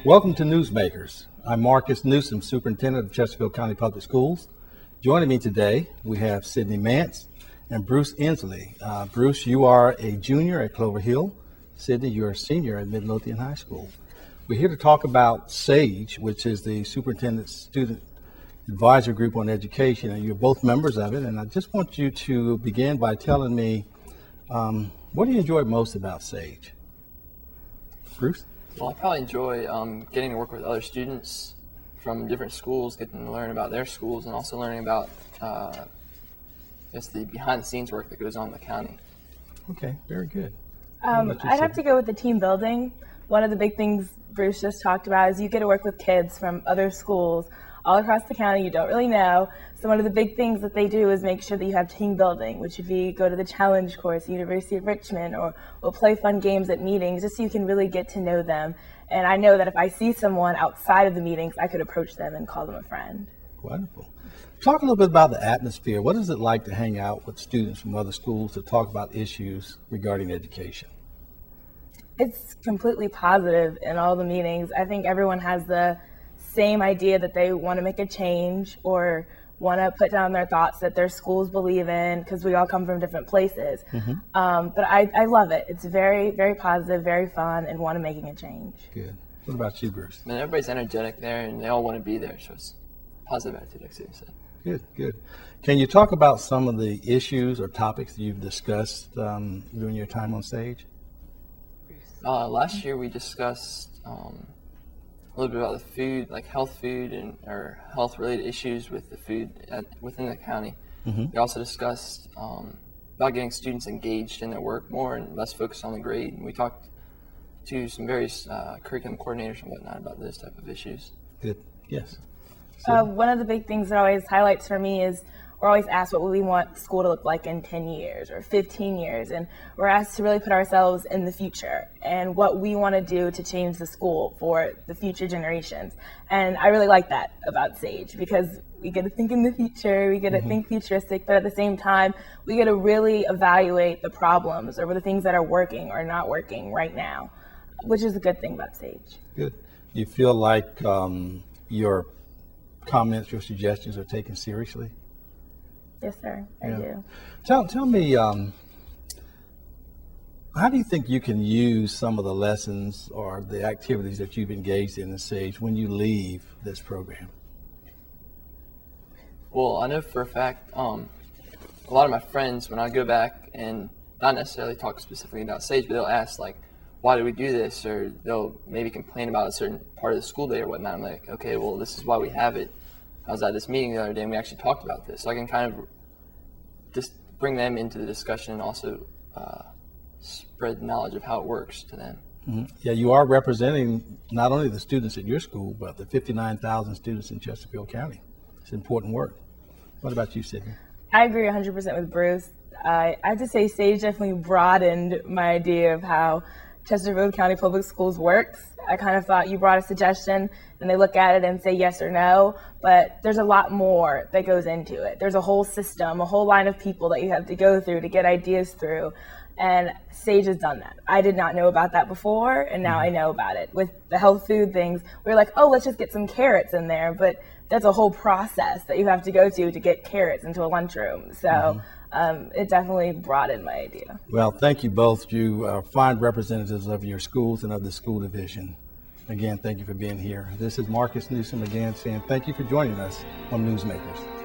Welcome to Newsmakers. I'm Marcus Newsome, Superintendent of Chesterfield County Public Schools. Joining me today, we have Sydney Mance and Bruce Ensley. Bruce, you are a junior at Clover Hill. Sydney, you're a senior at Midlothian High School. We're here to talk about SAGE, which is the Superintendent's Student Advisor Group on Education, and you're both members of it. And I just want you to begin by telling me, what do you enjoy most about SAGE? Bruce? Well, I probably enjoy getting to work with other students from different schools, getting to learn about their schools, and also learning about just the behind-the-scenes work that goes on in the county. Okay, very good. I'd have to go with the team building. One of the big things Bruce just talked about is you get to work with kids from other schools all across the county you don't really know. So one of the big things that they do is make sure that you have team building, which would be go to the challenge course at University of Richmond, or we'll play fun games at meetings just so you can really get to know them. And I know that if I see someone outside of the meetings, I could approach them and call them a friend. Wonderful. Talk a little bit about the atmosphere. What is it like to hang out with students from other schools to talk about issues regarding education? It's completely positive in all the meetings. I think everyone has the same idea that they want to make a change or want to put down their thoughts that their schools believe in, because we all come from different places. But I love it. It's very, very positive, very fun, and want to making a change. Good. What about you, Bruce? I mean, everybody's energetic there, and they all want to be there, so it's positive attitude, like Sydney said. Good, good. Can you talk about some of the issues or topics that you've discussed during your time on SAGE? Last year we discussed a little bit about the food, like health food or health-related issues with the food within the county. We also discussed about getting students engaged in their work more and less focused on the grade. And we talked to some various curriculum coordinators and whatnot about those type of issues. Good. Yes. One of the big things that always highlights for me is we're always asked what we want school to look like in 10 years or 15 years. And we're asked to really put ourselves in the future and what we want to do to change the school for the future generations. And I really like that about SAGE, because we get to think in the future, we get to think futuristic, but at the same time, we get to really evaluate the problems or the things that are working or not working right now, which is a good thing about SAGE. Good. You feel like your comments, your suggestions are taken seriously? Yes, sir, I do. Tell me, how do you think you can use some of the lessons or the activities that you've engaged in SAGE when you leave this program? Well, I know for a fact, a lot of my friends, when I go back and not necessarily talk specifically about SAGE, but they'll ask, like, why do we do this? Or they'll maybe complain about a certain part of the school day or whatnot. I'm like, okay, well, this is why we have it. I was at this meeting the other day and we actually talked about this. So I can kind of just bring them into the discussion and also spread the knowledge of how it works to them. Yeah, you are representing not only the students at your school, but the 59,000 students in Chesterfield County. It's important work. What about you, Sydney? I agree 100% with Bruce. I have to say SAGE definitely broadened my idea of how Chesterfield County Public Schools works. I kind of thought you brought a suggestion and they look at it and say yes or no, but there's a lot more that goes into it. There's a whole system, a whole line of people that you have to go through to get ideas through, and SAGE has done that. I did not know about that before, and now I know about it. With the health food things, we're like, oh, let's just get some carrots in there, but that's a whole process that you have to go to get carrots into a lunchroom. So it definitely broadened my idea. Well, thank you both. You are fine representatives of your schools and of the school division. Again, thank you for being here. This is Marcus Newsome again saying thank you for joining us on Newsmakers.